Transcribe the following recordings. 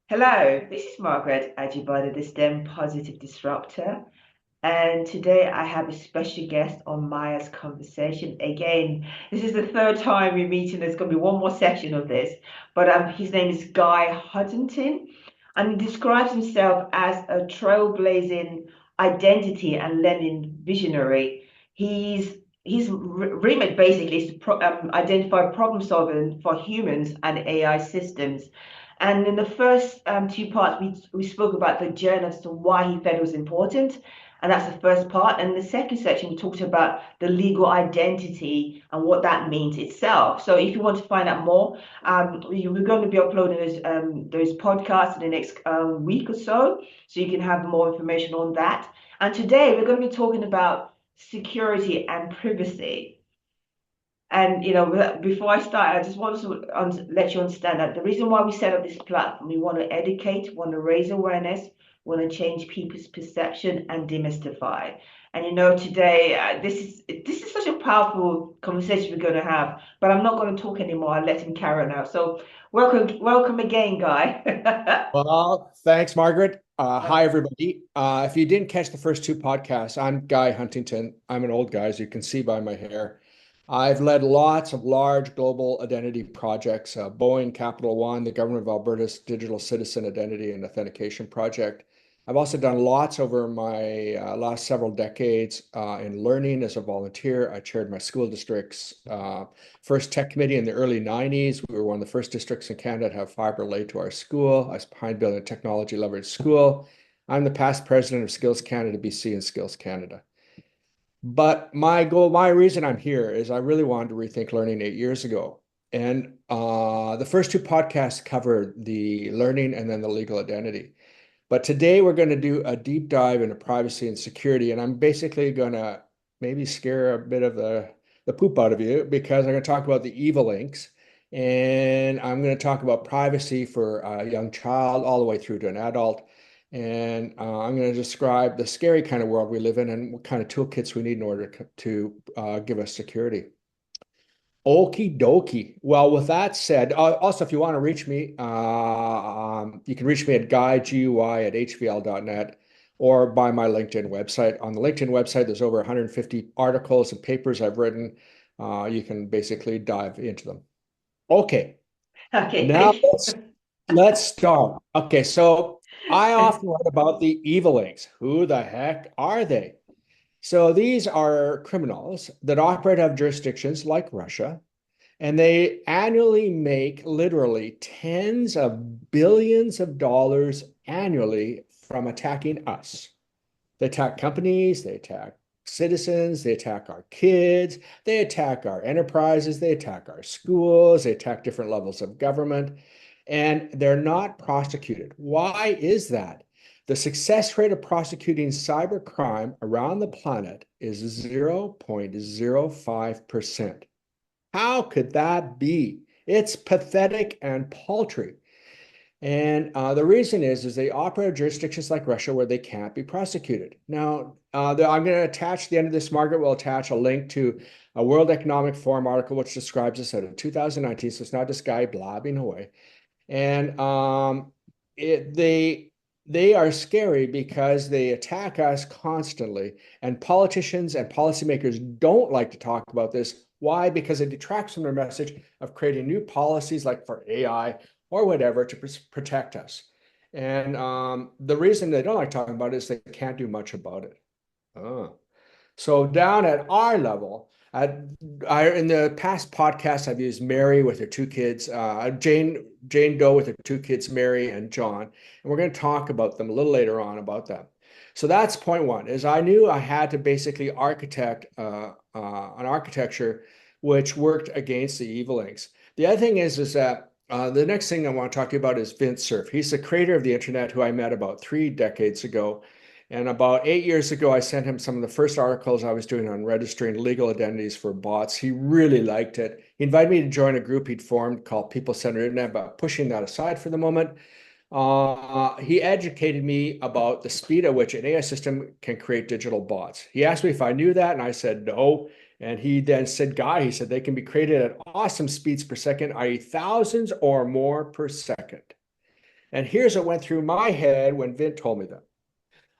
Hello, this is Margaret Ajibade, the STEM Positive Disruptor. And today I have a special guest on Maya's conversation. Again, this is the third time we're meeting. There's going to be one more section of this. But his name is Guy Huntington, and he describes himself as a trailblazing identity and learning visionary. His remit basically is to identify problem solving for humans and AI systems. And in the first two parts, we spoke about the journey as to why he felt it was important. And that's the first part. And in the second section, we talked about the legal identity and what that means itself. So if you want to find out more, we're going to be uploading those podcasts in the next week or so. So you can have more information on that. And today we're going to be talking about security and privacy. And before I start, I just want to let you understand that the reason why we set up this platform, we want to educate, want to raise awareness, want to change people's perception and demystify. And today this is such a powerful conversation we're going to have. But I'm not going to talk anymore. I'll let him carry on now. So welcome again, Guy. Well, thanks, Margaret. Hi, everybody. If you didn't catch the first two podcasts, I'm Guy Huntington. I'm an old guy, as you can see by my hair. I've led lots of large global identity projects, Boeing, Capital One, the Government of Alberta's Digital Citizen Identity and Authentication Project. I've also done lots over my last several decades in learning as a volunteer. I chaired my school district's first tech committee in the early 90s. We were one of the first districts in Canada to have fiber laid to our school. I was behind building a technology leveraged school. I'm the past president of Skills Canada BC and Skills Canada. But my reason I'm here is I really wanted to rethink learning 8 years ago. And the first two podcasts covered the learning and then the legal identity. But today we're going to do a deep dive into privacy and security. And I'm basically going to maybe scare a bit of the poop out of you because I'm going to talk about the evil links. And I'm going to talk about privacy for a young child all the way through to an adult. And I'm going to describe the scary kind of world we live in and what kind of toolkits we need in order to give us security. Okie dokie. Well, with that said, also, if you want to reach me, you can reach me at guy@hvl.net or by my LinkedIn website. On the LinkedIn website, there's over 150 articles and papers I've written. You can basically dive into them. Okay, Okay, now thank let's start. Okay, so I often write about the evil links. Who the heck are they? So these are criminals that operate out of jurisdictions like Russia, and they annually make literally tens of billions of dollars annually from attacking us. They attack companies, they attack citizens, they attack our kids, they attack our enterprises, they attack our schools, they attack different levels of government, and they're not prosecuted. Why is that? The success rate of prosecuting cybercrime around the planet is 0.05%. How could that be? It's pathetic and paltry. And the reason is they operate in jurisdictions like Russia where they can't be prosecuted. Now, I'm going to attach the end of this, Margaret will attach a link to a World Economic Forum article which describes this out of 2019. So it's not this guy blabbing away. And they are scary because they attack us constantly. And politicians and policymakers don't like to talk about this. Why? Because it detracts from their message of creating new policies like for AI or whatever to protect us. And the reason they don't like talking about it is they can't do much about it. Oh. So down at our level, in the past podcasts, I've used Mary with her two kids, Jane Doe with her two kids, Mary and John, and we're going to talk about them a little later on about that. So that's point one, is I knew I had to basically architect an architecture which worked against the evil links. The other thing is that the next thing I want to talk to you about is Vint Cerf. He's the creator of the internet who I met about 3 decades ago. And about 8 years ago, I sent him some of the first articles I was doing on registering legal identities for bots. He really liked it. He invited me to join a group he'd formed called People-Centered Internet, but pushing that aside for the moment. He educated me about the speed at which an AI system can create digital bots. He asked me if I knew that, and I said no. And he then said, Guy, he said, they can be created at awesome speeds per second, i.e. thousands or more per second. And here's what went through my head when Vint told me that.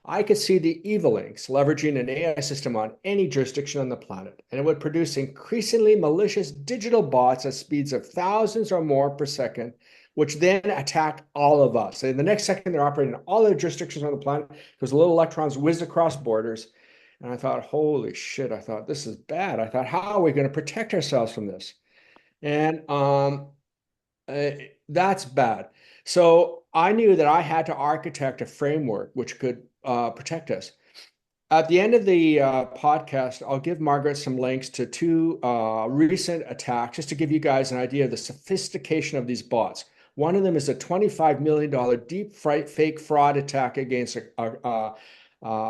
I could see the evil links leveraging an AI system on any jurisdiction on the planet, and it would produce increasingly malicious digital bots at speeds of thousands or more per second, which then attack all of us. And the next second, they're operating in all the jurisdictions on the planet because little electrons whiz across borders. And I thought, holy shit, I thought, this is bad. I thought, how are we going to protect ourselves from this? And that's bad. So I knew that I had to architect a framework which could protect us. At the end of the podcast, I'll give Margaret some links to two recent attacks just to give you guys an idea of the sophistication of these bots. One of them is a $25 million deep fake fraud attack against a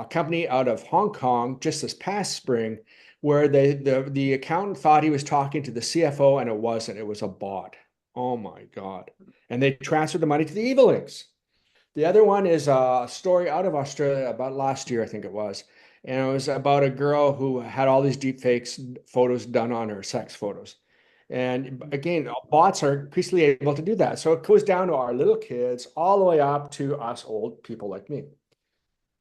company out of Hong Kong just this past spring, where the accountant thought he was talking to the CFO and it wasn't. It was a bot. Oh my God. And they transferred the money to the evil links. The other one is a story out of Australia about last year, I think it was. And it was about a girl who had all these deep fakes photos done on her, sex photos. And again, bots are increasingly able to do that. So it goes down to our little kids all the way up to us old people like me.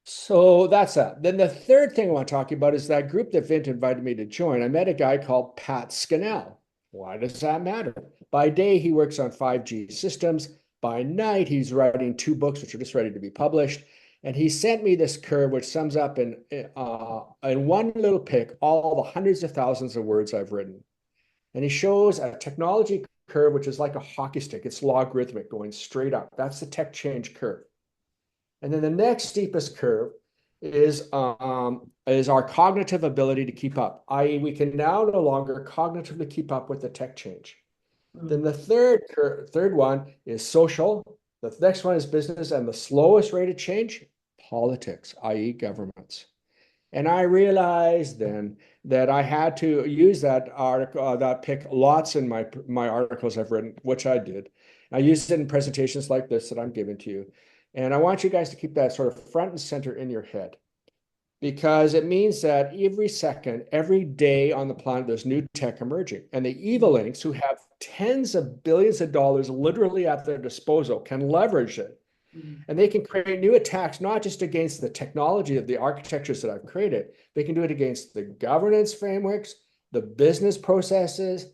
So that's that. Then the third thing I want to talk about is that group that Vint invited me to join. I met a guy called Pat Scannell. Why does that matter? By day, he works on 5G systems. By night, he's writing two books, which are just ready to be published. And he sent me this curve, which sums up in one little pic all the hundreds of thousands of words I've written. And he shows a technology curve, which is like a hockey stick. It's logarithmic going straight up. That's the tech change curve. And then the next steepest curve is our cognitive ability to keep up, i.e., we can now no longer cognitively keep up with the tech change. Then the third one is social. The next one is business, and the slowest rate of change, politics, i.e., governments. And I realized then that I had to use that article, that pick lots in my articles I've written, which I did. I used it in presentations like this that I'm giving to you. And I want you guys to keep that sort of front and center in your head, because it means that every second, every day on the planet, there's new tech emerging. And the evil links, who have tens of billions of dollars literally at their disposal, can leverage it. And they can create new attacks, not just against the technology of the architectures that I've created. They can do it against the governance frameworks, the business processes,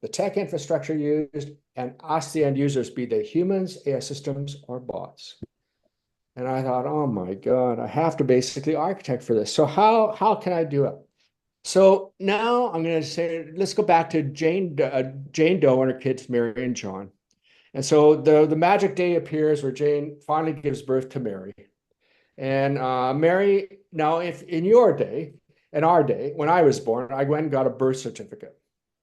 the tech infrastructure used, and us, the end users, be they humans, AI systems, or bots. And I thought, oh my God, I have to basically architect for this. So how can I do it? So now I'm going to say, let's go back to Jane Doe and her kids, Mary and John. And so the magic day appears where Jane finally gives birth to Mary. And Mary, now if in your day, in our day, when I was born, I went and got a birth certificate.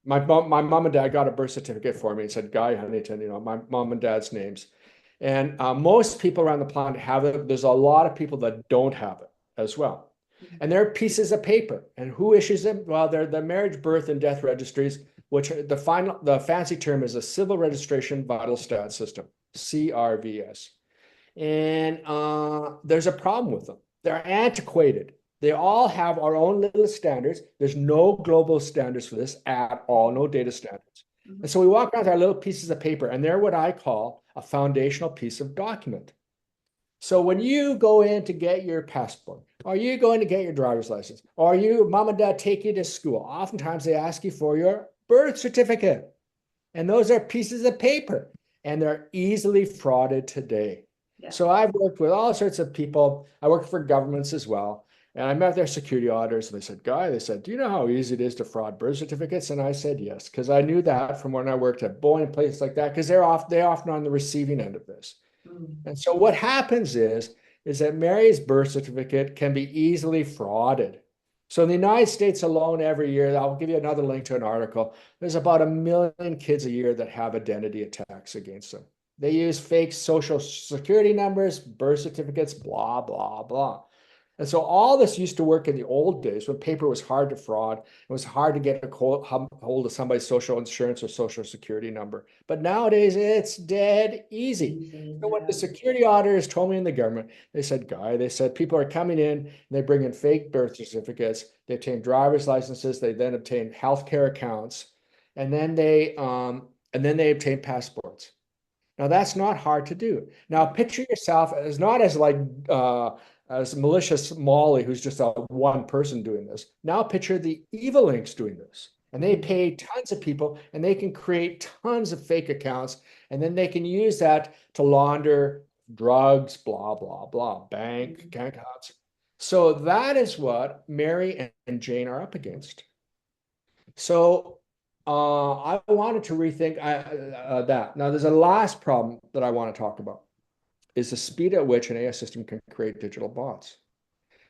My mom and dad got a birth certificate for me and said Guy Huntington, my mom and dad's names. And most people around the planet have it. There's a lot of people that don't have it as well. And they're pieces of paper. And who issues them? Well, they're the marriage, birth, and death registries, which the fancy term is a civil registration vital stat system, CRVS. And there's a problem with them. They're antiquated. They all have our own little standards. There's no global standards for this at all, no data standards. And so we walk around with our little pieces of paper, and they're what I call a foundational piece of document. So when you go in to get your passport, or you going to get your driver's license, or mom and dad take you to school, oftentimes they ask you for your birth certificate. And those are pieces of paper, and they're easily frauded today. Yeah. So I've worked with all sorts of people. I worked for governments as well. And I met their security auditors, and they said, Guy, they said, do you know how easy it is to fraud birth certificates? And I said, yes, because I knew that from when I worked at Boeing and places like that, because they're often on the receiving end of this. And so what happens is that Mary's birth certificate can be easily frauded. So in the United States alone every year, I'll give you another link to an article, there's about 1 million kids a year that have identity attacks against them. They use fake social security numbers, birth certificates, blah, blah, blah. And so all this used to work in the old days when paper was hard to fraud. It was hard to get a hold of somebody's social insurance or social security number. But nowadays, it's dead easy. So what the security auditors told me in the government, they said, Guy, they said people are coming in, and they bring in fake birth certificates, they obtain driver's licenses, they then obtain healthcare accounts, and then they obtain passports. Now that's not hard to do. Now picture yourself as not as like as malicious Molly, who's just a one person doing this. Now picture the evil inks doing this. And they pay tons of people and they can create tons of fake accounts. And then they can use that to launder drugs, blah, blah, blah, bank accounts. So that is what Mary and Jane are up against. So I wanted to rethink that. Now, there's a last problem that I want to talk about is the speed at which an AI system can create digital bots.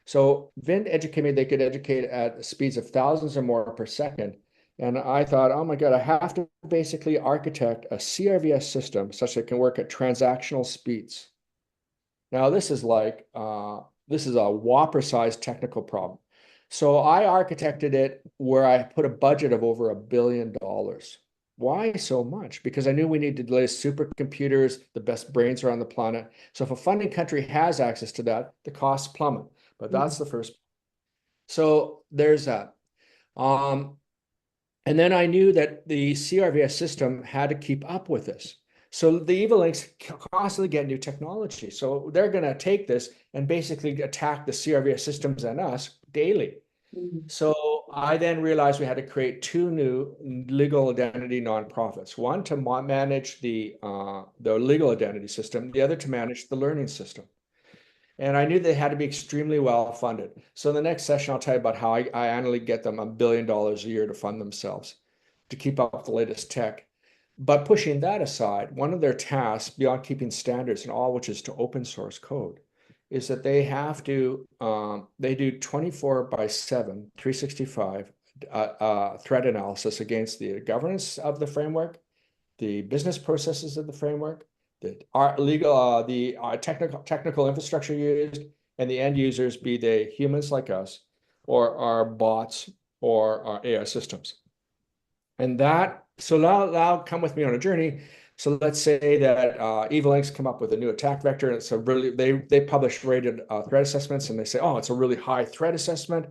So Vint educated me, they could educate at speeds of thousands or more per second. And I thought, oh my God, I have to basically architect a CRVS system such that it can work at transactional speeds. Now, this is a whopper-sized technical problem. So I architected it where I put a budget of over $1 billion. Why so much? Because I knew we needed the latest supercomputers, the best brains around the planet. So if a funding country has access to that, the costs plummet. But that's the first. So there's that. And then I knew that the CRVS system had to keep up with this. So the evil links constantly get new technology. So they're going to take this and basically attack the CRVS systems and us daily. So I then realized we had to create two new legal identity nonprofits. One to manage the legal identity system, the other to manage the learning system. And I knew they had to be extremely well funded. So in the next session, I'll tell you about how I annually get them $1 billion a year to fund themselves, to keep up with the latest tech. But pushing that aside, one of their tasks, beyond keeping standards and all, which is to open source code, is that they have to, they do 24/7, 365 threat analysis against the governance of the framework, the business processes of the framework, the technical infrastructure used, and the end users, be they humans like us, or our bots, or our AI systems. And so now come with me on a journey. So let's say that Evil Inc. come up with a new attack vector, and it's a really they publish rated threat assessments, and they say, oh, it's a really high threat assessment.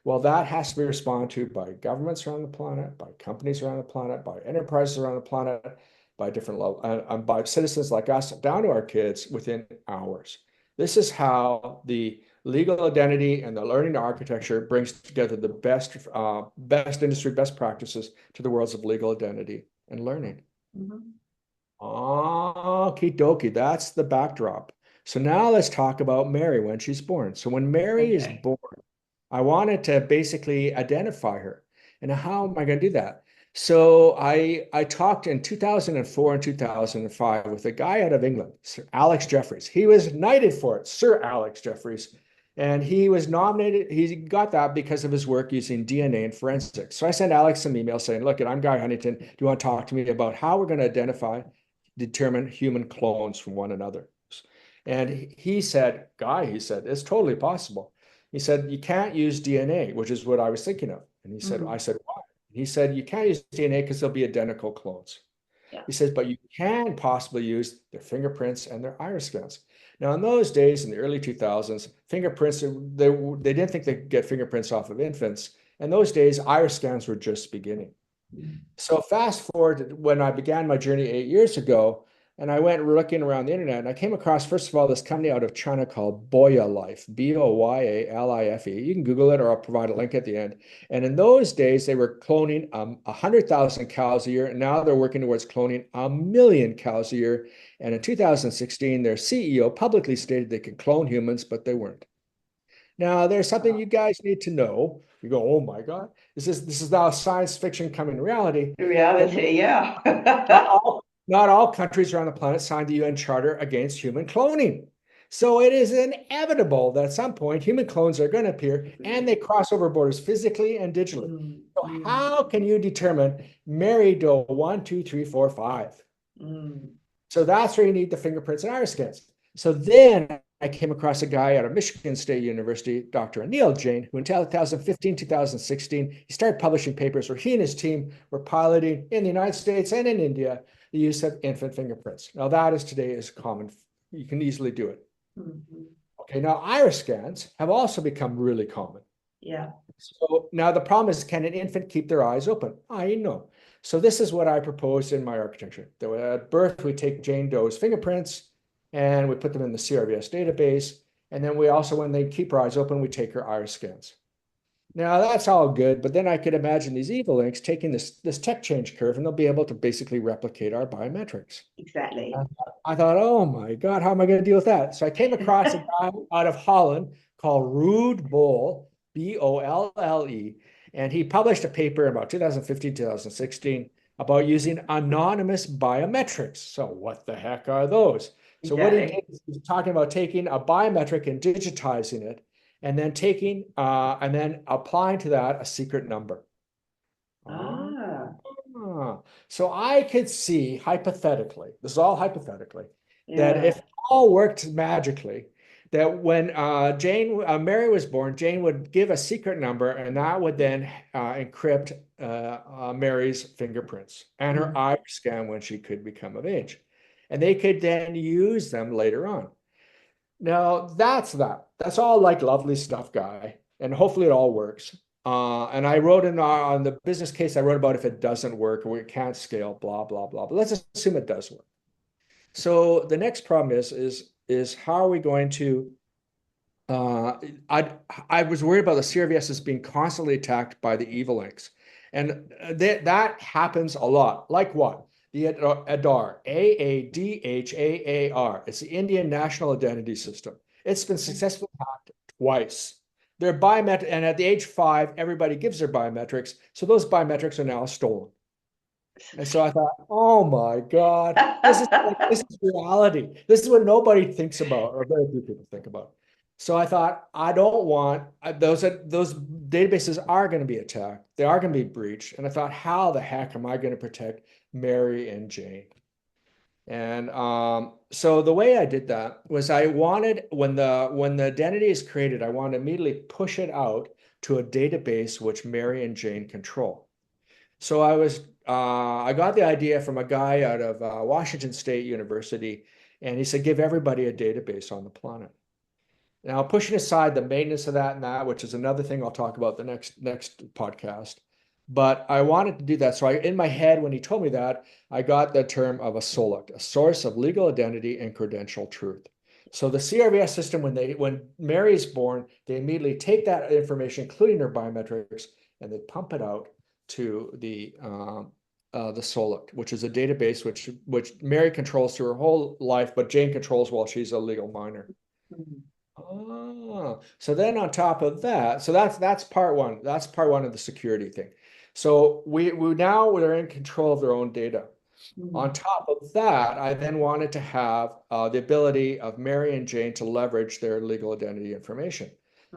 Well, that has to be responded to by governments around the planet, by companies around the planet, by enterprises around the planet, by different level, and by citizens like us, down to our kids within hours. This is how the legal identity and the learning architecture brings together the best industry best practices to the worlds of legal identity and learning. Okie dokie, that's the backdrop. So now let's talk about Mary when she's born. So when Mary is born, I wanted to basically identify her. And how am I going to do that? So I talked in 2004 and 2005 with a guy out of England, Sir Alex Jeffreys. He was knighted for it, Sir Alex Jeffreys. And he was nominated, he got that because of his work using DNA and forensics. So I sent Alex some email saying, look, I'm Guy Huntington. Do you want to talk to me about how we're going to determine human clones from one another? And he said, Guy, he said, it's totally possible. He said, you can't use DNA, which is what I was thinking of. And he said, I said, why? He said, you can't use DNA because they'll be identical clones. Yeah. He says, but you can possibly use their fingerprints and their iris scans. Now, in those days, in the early 2000s, fingerprints, they didn't think they could get fingerprints off of infants. In those days, iris scans were just beginning. So fast forward to when I began my journey 8 years ago, and I went looking around the internet, and I came across, first of all, this company out of China called Boya Life, Boyalife. You can Google it, or I'll provide a link at the end. And in those days, they were cloning 100,000 cows a year, and now they're working towards cloning 1 million cows a year. And in 2016, their CEO publicly stated they could clone humans, but they weren't. Now, there's something you guys need to know. You go, oh my God, this is now science fiction coming reality. Reality, yeah. Not all countries around the planet signed the UN Charter against human cloning. So it is inevitable that at some point human clones are going to appear, and they cross over borders physically and digitally. So how can you determine Mary Doe 1, 2, 3, 4, 5? So that's where you need the fingerprints and iris scans. So then I came across a guy out of Michigan State University, Dr. Anil Jain, who in 2015, 2016, he started publishing papers where he and his team were piloting in the United States and in India the use of infant fingerprints. Now that is common. You can easily do it. Okay, now iris scans have also become really common. Yeah. So now the problem is, can an infant keep their eyes open? I know. So this is what I proposed in my architecture. That at birth, we take Jane Doe's fingerprints and we put them in the CRVS database. And then we also, when they keep her eyes open, we take her iris scans. Now that's all good, but then I could imagine these evil links taking this tech change curve, and they'll be able to basically replicate our biometrics. Exactly. I thought, oh my God, how am I going to deal with that? So I came across a guy out of Holland called Ruud Bolle, Bolle, and he published a paper about 2015, 2016 about using anonymous biometrics. So what the heck are those? So what he did Exactly. is he was talking about taking a biometric and digitizing it, and then and then applying to that a secret number. Ah. Ah, So I could see hypothetically, this is all hypothetically, that yeah. if it all worked magically, that when Mary was born, Jane would give a secret number, and that would then encrypt Mary's fingerprints and her Mm. eye scan when she could become of age. And they could then use them later on. Now, that's that. That's all like lovely stuff, Guy. And hopefully it all works. And I wrote on the business case, I wrote about if it doesn't work or it can't scale, blah, blah, blah. But let's assume it does work. So the next problem is how are we going to uh, I was worried about the CRVS being constantly attacked by the evil links. And that happens a lot. Like what? The Aadhaar, Aadhaar. It's the Indian National Identity System. It's been successfully hacked twice. Their biometric, and at the age 5, everybody gives their biometrics. So those biometrics are now stolen. And so I thought, oh my God, this is reality. This is what nobody thinks about, or very few people think about. So I thought, I don't want those databases are going to be attacked. They are going to be breached. And I thought, how the heck am I going to protect Mary and Jane? And so the way I did that was I wanted when the identity is created, I want to immediately push it out to a database which Mary and Jane control. So I got the idea from a guy out of Washington State University, and he said, give everybody a database on the planet. Now, pushing aside the maintenance of that and that, which is another thing I'll talk about the next podcast, but I wanted to do that. So in my head, when he told me that, I got the term of a SOLIC, a source of legal identity and credential truth. So the CRVS system, when Mary is born, they immediately take that information, including her biometrics, and they pump it out to the SOLIC, which is a database which Mary controls through her whole life, but Jane controls while she's a legal minor. Mm. Oh, so then on top of that, so that's part one. That's part one of the security thing. So we're in control of their own data. On Mm. top of that, I then wanted to have the ability of Mary and Jane to leverage their legal identity information.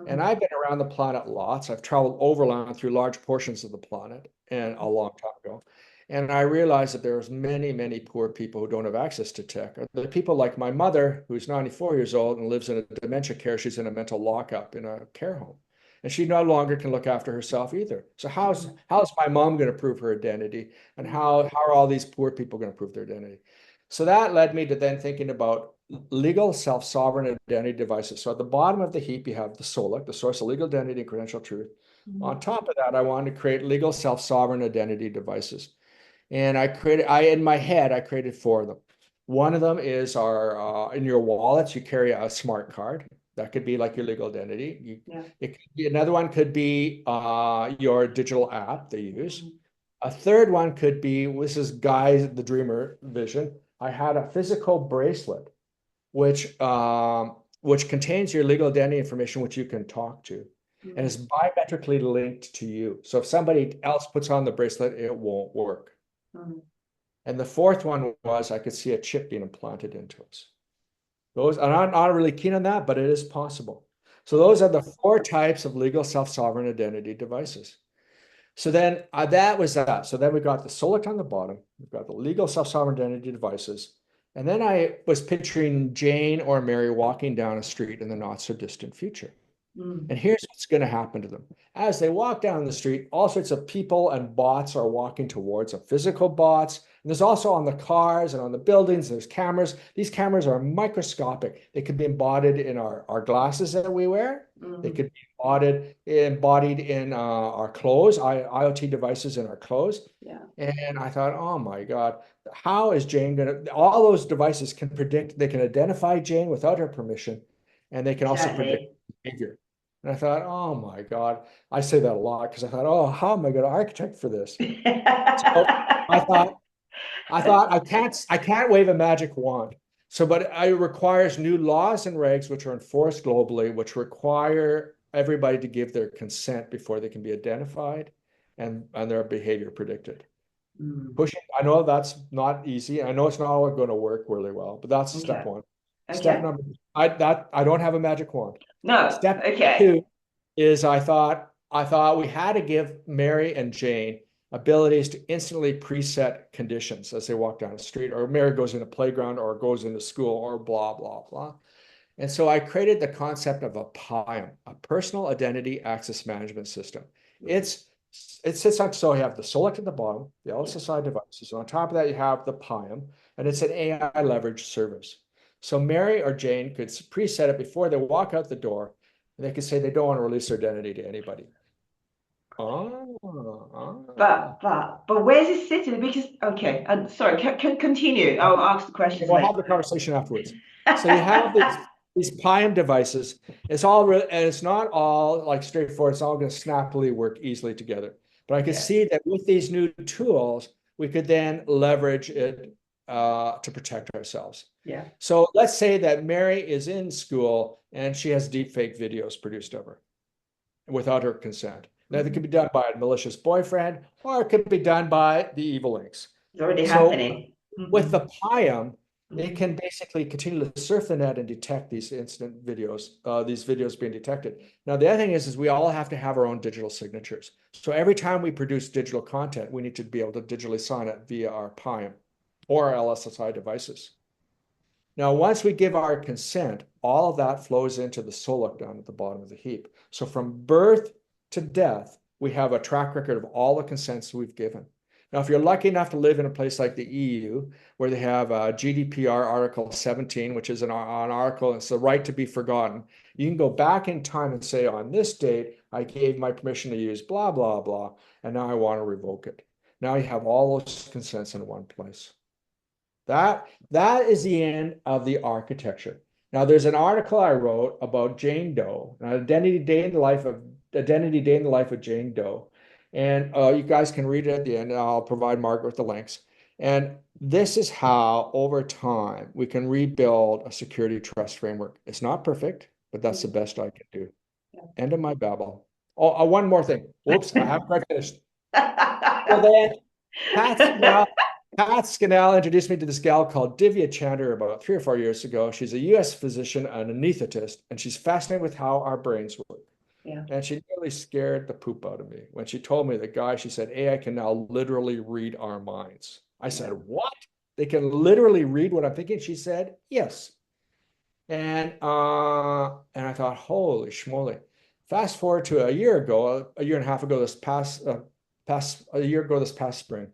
And Mm. I've been around the planet lots. I've traveled overland through large portions of the planet and a long time ago. And I realized that there's many, many poor people who don't have access to tech. Or the people like my mother, who's 94 years old and lives in a dementia care. She's in a mental lockup in a care home. And she no longer can look after herself either. So Mm. how's my mom going to prove her identity? And Mm. how are all these poor people going to prove their identity? So that led me to then thinking about legal self-sovereign identity devices. So at the bottom of the heap, you have the SOLIC, the source of legal identity and credential truth. On Mm. top of that, I wanted to create legal self-sovereign identity devices. And in my head, I created 4 of them. One of them is in your wallets, you carry a smart card. That could be like your legal identity. Yeah. Another one could be your digital app they use. Mm. A third one could be, this is Guy the Dreamer vision. I had a physical bracelet, which contains your legal identity information, which you can talk to, and Mm. is biometrically linked to you. So if somebody else puts on the bracelet, it won't work. Mm. And the fourth one was I could see a chip being implanted into us. And I'm not really keen on that, but it is possible. So those are the 4 types of legal self-sovereign identity devices. So then that was that. So then we got the SOLIC on the bottom. We've got the legal self-sovereign identity devices. And then I was picturing Jane or Mary walking down a street in the not so distant future. Mm. And here's what's going to happen to them. As they walk down the street, all sorts of people and bots are walking towards them, physical bots, there's also on the cars and on the buildings, there's cameras. These cameras are microscopic. They could be embodied in our glasses that we wear. They could be embodied in our clothes, IoT devices in our clothes. Yeah. And I thought, oh my God, how is Jane going to? All those devices can predict, they can identify Jane without her permission, and they can also predict Exactly. behavior. And I thought, oh my God, I say that a lot because I thought, oh, how am I going to architect for this? So I thought, I can't wave a magic wand. So, but it requires new laws and regs which are enforced globally, which require everybody to give their consent before they can be identified and their behavior predicted. Mm. Pushing, I know that's not easy. I know it's not all going to work really well, but that's step Okay. one. Step Okay. number, I don't have a magic wand. No. Step Okay. two is I thought we had to give Mary and Jane abilities to instantly preset conditions as they walk down the street, or Mary goes in a playground or goes into school or blah, blah, blah. And so I created the concept of a PIAM, a personal identity access management system. It sits on, so you have the Solix at the bottom, the Yeah. LSSI devices. And on top of that, you have the PIAM, and it's an AI leveraged service. So Mary or Jane could preset it before they walk out the door, and they could say they don't want to release their identity to anybody. Oh, But where's it sitting? Because okay, I'm sorry. Can continue. I'll ask the questions we'll later. have the conversation afterwards. So you have these PIAM devices. It's all real, and it's not all like straightforward. It's all going to snappily work easily together. But I could Okay. see that with these new tools, we could then leverage it to protect ourselves. Yeah. So let's say that Mary is in school and she has deepfake videos produced of her without her consent. Now, that could be done by a malicious boyfriend, or it could be done by the evil links. It's already So happening. with the PIAM, it Mhm. can basically continue to surf the net and detect these incident videos, these videos being detected. Now, the other thing is we all have to have our own digital signatures. So every time we produce digital content, we need to be able to digitally sign it via our PIAM or our LSSI devices. Now, once we give our consent, all of that flows into the SOLIC down at the bottom of the heap. So from birth to death, we have a track record of all the consents we've given. Now, if you're lucky enough to live in a place like the EU, where they have GDPR Article 17, which is an article, it's the right to be forgotten, you can go back in time and say, on this date, I gave my permission to use blah, blah, blah, and now I want to revoke it. Now you have all those consents in one place. That is the end of the architecture. Now, there's an article I wrote about Jane Doe, an identity day in the life of Jane Doe, and you guys can read it at the end. And I'll provide Margaret with the links. And this is how, over time, we can rebuild a security trust framework. It's not perfect, but that's the best I can do. End of my babble. Oh, one more thing. Whoops, I haven't quite finished. So then, Pat Scannell, Pat Scannell introduced me to this gal called Divya Chander about 3 or 4 years ago. She's a US physician and anesthetist, and she's fascinated with how our brains work. Yeah. And she nearly scared the poop out of me when she told me that Guy, she said, AI can now literally read our minds. I said, what? They can literally read what I'm thinking? She said, yes. And I thought, holy schmoly. Fast forward to a year ago, a year and a half ago, this past spring,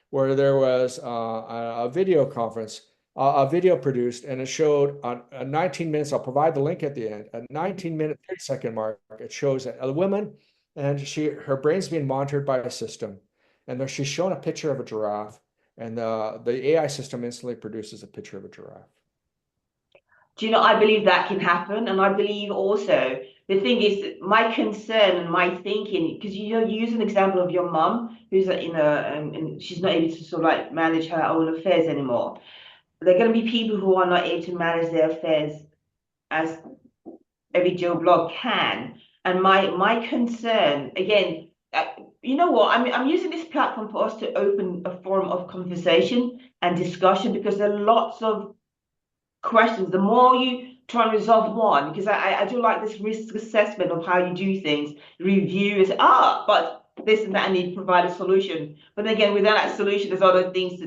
where there was a video conference, a video produced, and it showed 19 minutes. I'll provide the link at the end. At 19-minute, 30-second mark, it shows a woman, and her brain's being monitored by a system, and she's shown a picture of a giraffe, and the AI system instantly produces a picture of a giraffe. Do you know, I believe that can happen. And I believe also the thing is that my concern and my thinking, because you use an example of your mum who's and she's not able to sort of like manage her own affairs anymore. There are going to be people who are not able to manage their affairs as every Joe Blog can. And my concern, again, you know what? I'm using this platform for us to open a forum of conversation and discussion because there are lots of questions. The more you try and resolve one, because I do like this risk assessment of how you do things, review is but this and that, and need to provide a solution. But again, without that solution, there's other things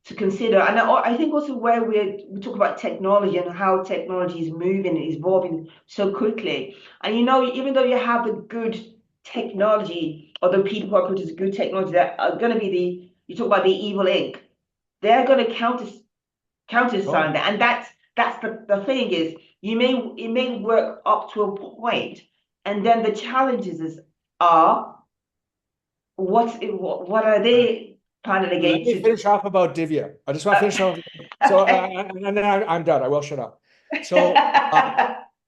to consider. And I think also where we talk about technology and how technology is moving and evolving so quickly. And even though you have the good technology or the people who are producing good technology that are going to be you talk about the evil ink. they're going to countersign that, and that's the thing is it may work up to a point, and then the are what are they planning Let against me it? finish off about Divya. I just want to finish off. So, Okay. and then I'm done. I will shut up. So,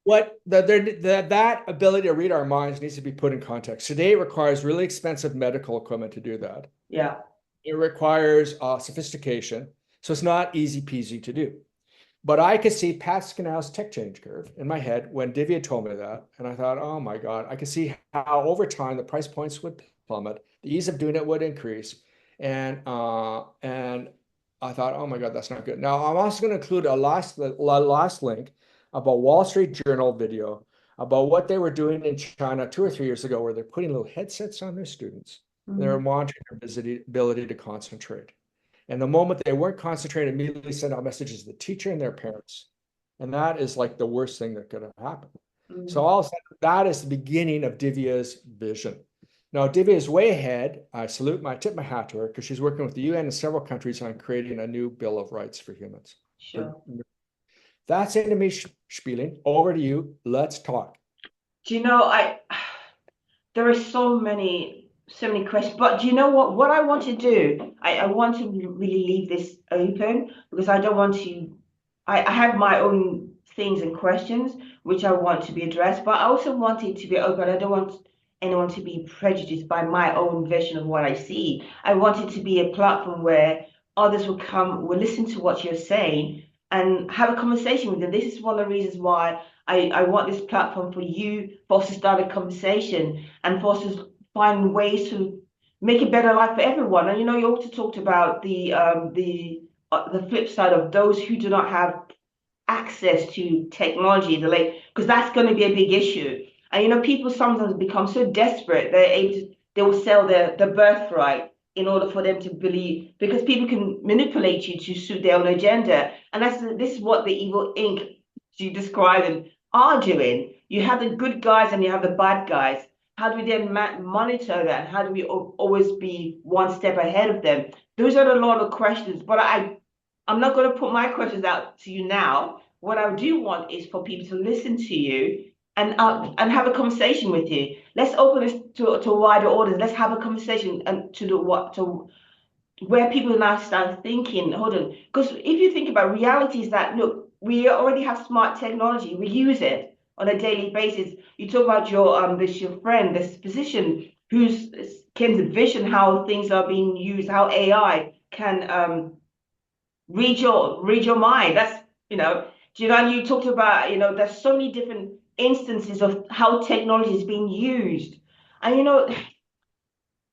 what that ability to read our minds needs to be put in context. Today, it requires really expensive medical equipment to do that. Yeah. It requires sophistication. So it's not easy peasy to do. But I could see Pascal's tech change curve in my head when Divya told me that. And I thought, oh my God, I could see how over time the price points would plummet, the ease of doing it would increase. And I thought, oh my God, that's not good. Now I'm also going to include a last link about Wall Street Journal video about what they were doing in China 2 or 3 years ago, where they're putting little headsets on their students. And they're Mm. monitoring their ability to concentrate. And the moment they weren't concentrating, immediately send out messages to the teacher and their parents. And that is like the worst thing that could have happened. So Mm. all of a sudden, that is the beginning of Divya's vision. Now, Divya is way ahead. I tip my hat to her because she's working with the UN and several countries on creating a new Bill of Rights for humans. Sure. That's it to me, spieling. Over to you. Let's talk. Do you know, there are so many questions, but do you know what I want to do? I want to really leave this open because I don't want to, I have my own things and questions which I want to be addressed, but I also want it to be open. I don't want anyone to be prejudiced by my own version of what I see. I want it to be a platform where others will listen to what you're saying and have a conversation with them. This is one of the reasons why I want this platform for us to start a conversation and for us to find ways to make a better life for everyone. And you also talked about the flip side of those who do not have access to technology, because that's going to be a big issue. And people sometimes become so desperate they will sell their birthright in order for them to believe, because people can manipulate you to suit their own agenda. And this is what the evil Inc. you describe and are doing. You have the good guys and you have the bad guys. How do we then monitor that? How do we always be one step ahead of them? Those are a lot of questions, but I'm not going to put my questions out to you now. What I do want is for people to listen to you and have a conversation with you. Let's open this to a wider audience. Let's have a conversation and to where people now start thinking. Hold on, because if you think about reality, is that look, we already have smart technology. We use it on a daily basis. You talk about your friend, this physician who's can envision how things are being used, how AI can read your mind. That's and you talked about there's so many different instances of how technology is being used, and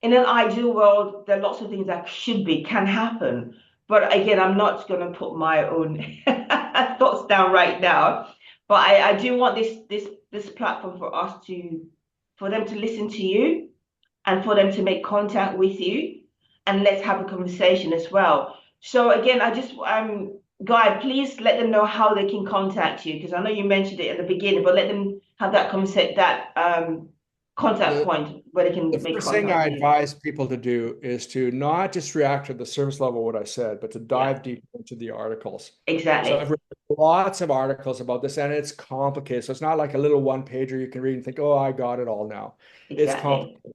in an ideal world there are lots of things that can happen, but again I'm not going to put my own thoughts down right now, but I do want this platform for them to listen to you and for them to make contact with you, and let's have a conversation as well. So again, I just Guy, please let them know how they can contact you, because I know you mentioned it at the beginning, but let them have that concept, that contact The, point where they the can make first thing contact I with you. advise people to do is to not just react to the surface level of what I said, but to Yeah, dive deep into the articles. So I've exactly, read lots of articles about this, and it's complicated. So it's not like a little one pager you can read and think, oh, I got it all now. It's exactly. complicated.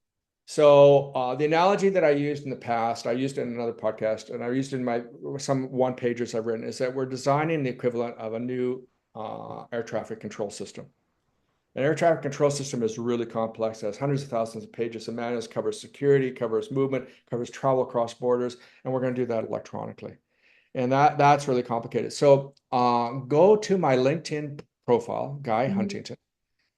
So the analogy that I used in the past, I used it in another podcast, and I used it in some one pagers I've written, is that we're designing the equivalent of a new air traffic control system. An air traffic control system is really complex. It has hundreds of thousands of pages of manuals, covers security, covers movement, covers travel across borders, and we're going to do that electronically. And that's really complicated. So go to my LinkedIn profile, Guy Mhm. Huntington,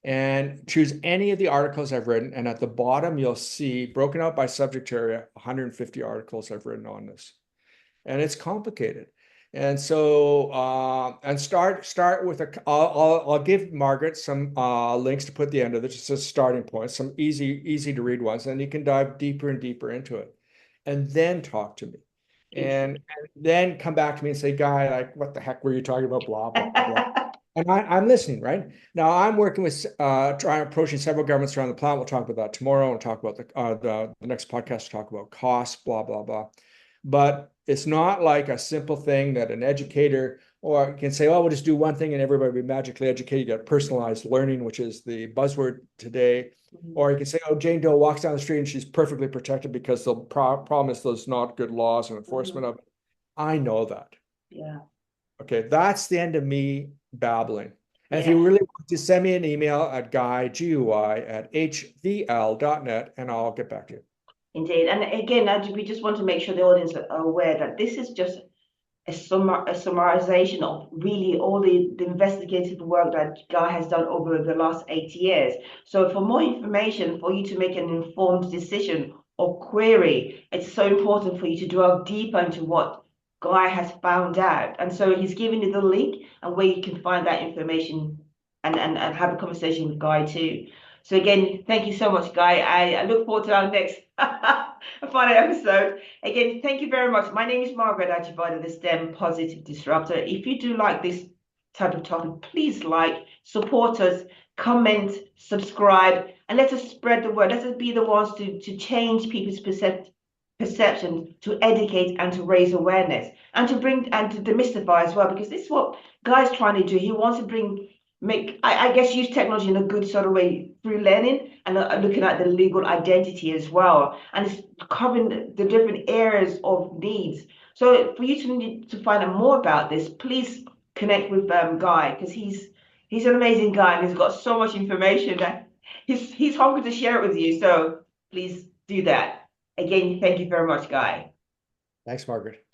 and choose any of the articles I've written. And at the bottom, you'll see broken out by subject area, 150 articles I've written on this. And it's complicated. And so, and start with I'll give Margaret some links to put at the end of this, just as starting points, some easy to read ones, and you can dive deeper and deeper into it, and then talk to me, and then come back to me and say, Guy, like, what the heck were you talking about? Blah blah blah. And I'm listening, right? Now I'm working with approaching several governments around the planet. We'll talk about that tomorrow. We'll talk about the next podcast, talk about costs, blah blah blah. but it's not like a simple thing that an educator or can say, oh, we'll just do one thing and everybody will be magically educated. You got personalized learning, which is the buzzword today. Mhm. Or you can say, oh, Jane Doe walks down the street and she's perfectly protected because the problem is there's not good laws and enforcement Mhm. of it. I know that. Yeah. Okay, that's the end of me babbling. And if you Yes. really want to send me an email at guy@hvl.net and I'll get back to you. Indeed. And again, we just want to make sure the audience are aware that this is just a summarization of really all the investigative work that Guy has done over the last 8 years. So for more information, for you to make an informed decision or query, it's so important for you to delve deeper into what Guy has found out. And so he's given you the link and where you can find that information and have a conversation with Guy too. So again, thank you so much, Guy. I look forward to our next final episode. Again, thank you very much. My name is Margaret Ajibade, the STEM Positive Disruptor. If you do like this type of topic, please like, support us, comment, subscribe, and let us spread the word. Let us be the ones to change people's perception, to educate and to raise awareness, and to bring and to demystify as well, because this is what Guy's trying to do. He wants to I guess, use technology in a good sort of way through learning and looking at the legal identity as well. And it's covering the different areas of needs. So for you to need to find out more about this, please connect with Guy, because he's an amazing guy and he's got so much information that he's hungry to share it with you. So please do that. Again, thank you very much, Guy. Thanks, Margaret.